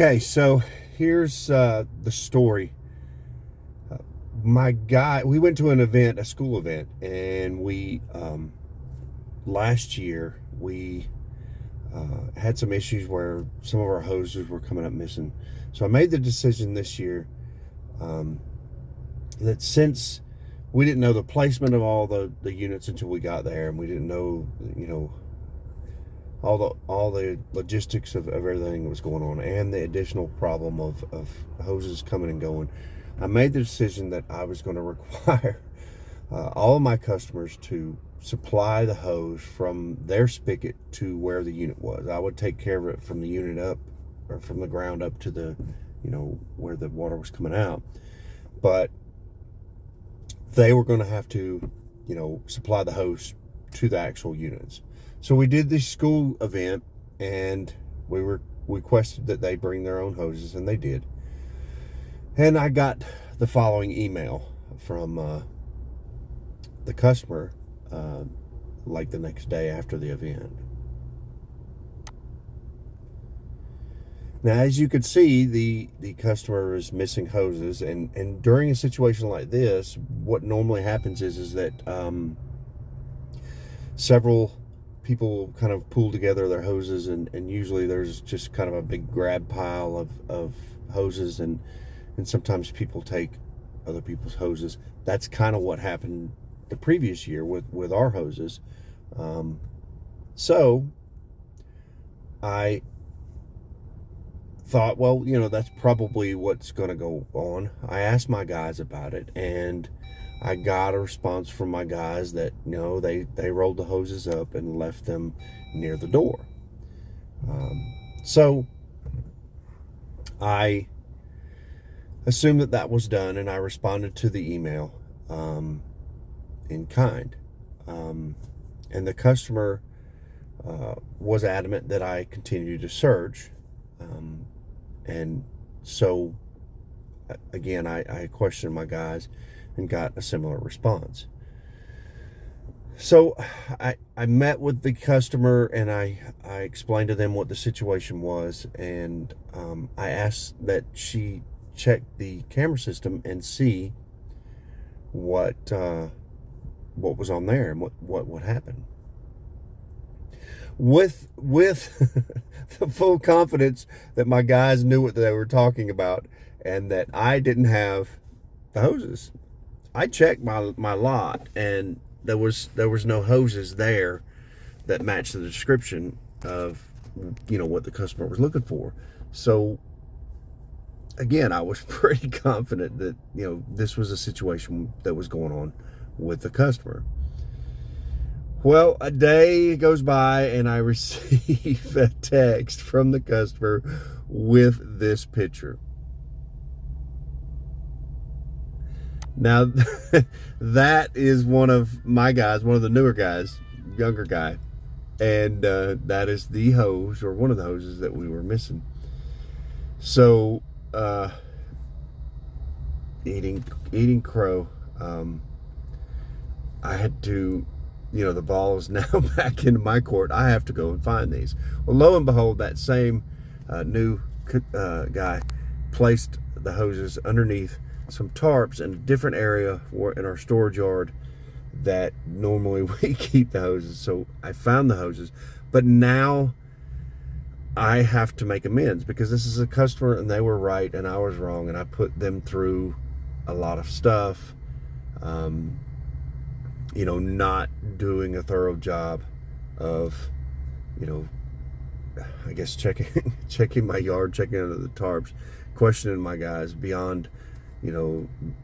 Okay, so here's the story. We went to an event, a school event, and we last year we had some issues where some of our hoses were coming up missing. So I made the decision this year that since we didn't know the placement of all the units until we got there, and we didn't know, all the logistics of everything that was going on, and the additional problem of hoses coming and going, I made the decision that I was going to require all of my customers to supply the hose from their spigot to where the unit was. I would take care of it from the unit up, or from the ground up to the, where the water was coming out. But they were going to have to, supply the hose to the actual units. So we did this school event, and we requested that they bring their own hoses, and they did. And I got the following email from the customer, like the next day after the event. Now, as you could see, the customer is missing hoses, and during a situation like this, what normally happens is that several people kind of pool together their hoses, and usually there's just kind of a big grab pile of hoses, and sometimes people take other people's hoses. That's kind of what happened the previous year with our hoses. So I thought, well, that's probably what's going to go on. I asked my guys about it, and I got a response from my guys that, they rolled the hoses up and left them near the door. So I assumed that was done, and I responded to the email in kind. And the customer was adamant that I continue to search. And so, again, I questioned my guys and got a similar response. So I met with the customer, and I explained to them what the situation was, and I asked that she check the camera system and see what was on there and what happened. With the full confidence that my guys knew what they were talking about, and that I didn't have the hoses. I checked my lot, and there was no hoses there that matched the description of what the customer was looking for. So again, I was pretty confident that this was a situation that was going on with the customer. Well, a day goes by, and I receive a text from the customer with this picture. Now, that is one of my guys, one of the newer guys, younger guy, and that is the hose, or one of the hoses that we were missing. So, eating crow, I had to, the ball is now back into my court. I have to go and find these. Well, lo and behold, that same new guy placed the hoses underneath some tarps in a different area in our storage yard that normally we keep the hoses. So I found the hoses, but now I have to make amends, because this is a customer, and they were right and I was wrong, and I put them through a lot of stuff, not doing a thorough job of, I guess checking my yard, checking under the tarps, questioning my guys beyond,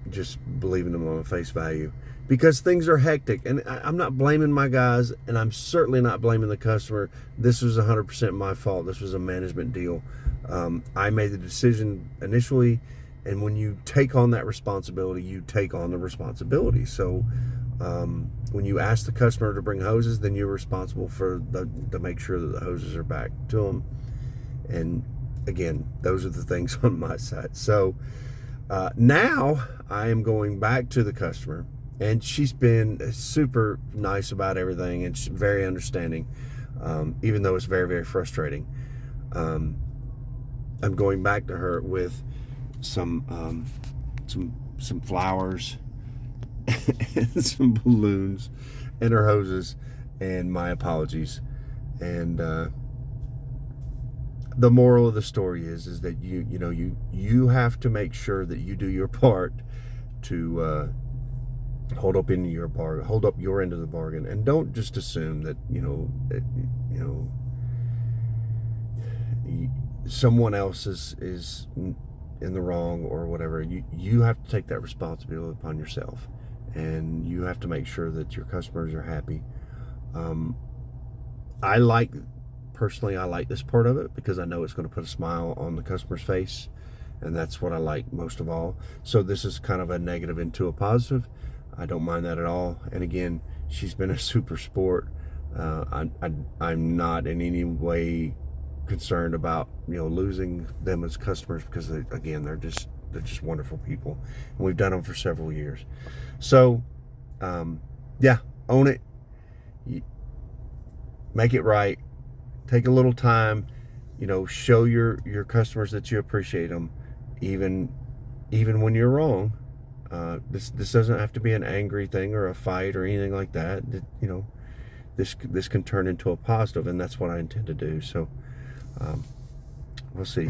just believing them on face value, because things are hectic. And I'm not blaming my guys, and I'm certainly not blaming the customer. This was 100% my fault. This was a management deal. I made the decision initially, and when you take on that responsibility, you take on the responsibility. So When you ask the customer to bring hoses, then you're responsible to make sure that the hoses are back to them. And again, those are the things on my side. So now I am going back to the customer, and she's been super nice about everything, and she's very understanding, even though it's very, very frustrating. I'm going back to her with some flowers and some balloons and her hoses and my apologies. And the moral of the story is that you have to make sure that you do your part to hold up your end of the bargain, and don't just assume that someone else is in the wrong or whatever. You have to take that responsibility upon yourself, and you have to make sure that your customers are happy. Personally, I like this part of it because I know it's going to put a smile on the customer's face, and that's what I like most of all. So this is kind of a negative into a positive. I don't mind that at all. And again, she's been a super sport. I'm not in any way concerned about losing them as customers, because again, they're just wonderful people, and we've done them for several years. So yeah, own it, make it right, take a little time, show your customers that you appreciate them, even when you're wrong. This doesn't have to be an angry thing or a fight or anything like that. This can turn into a positive, and that's what I intend to do. So we'll see.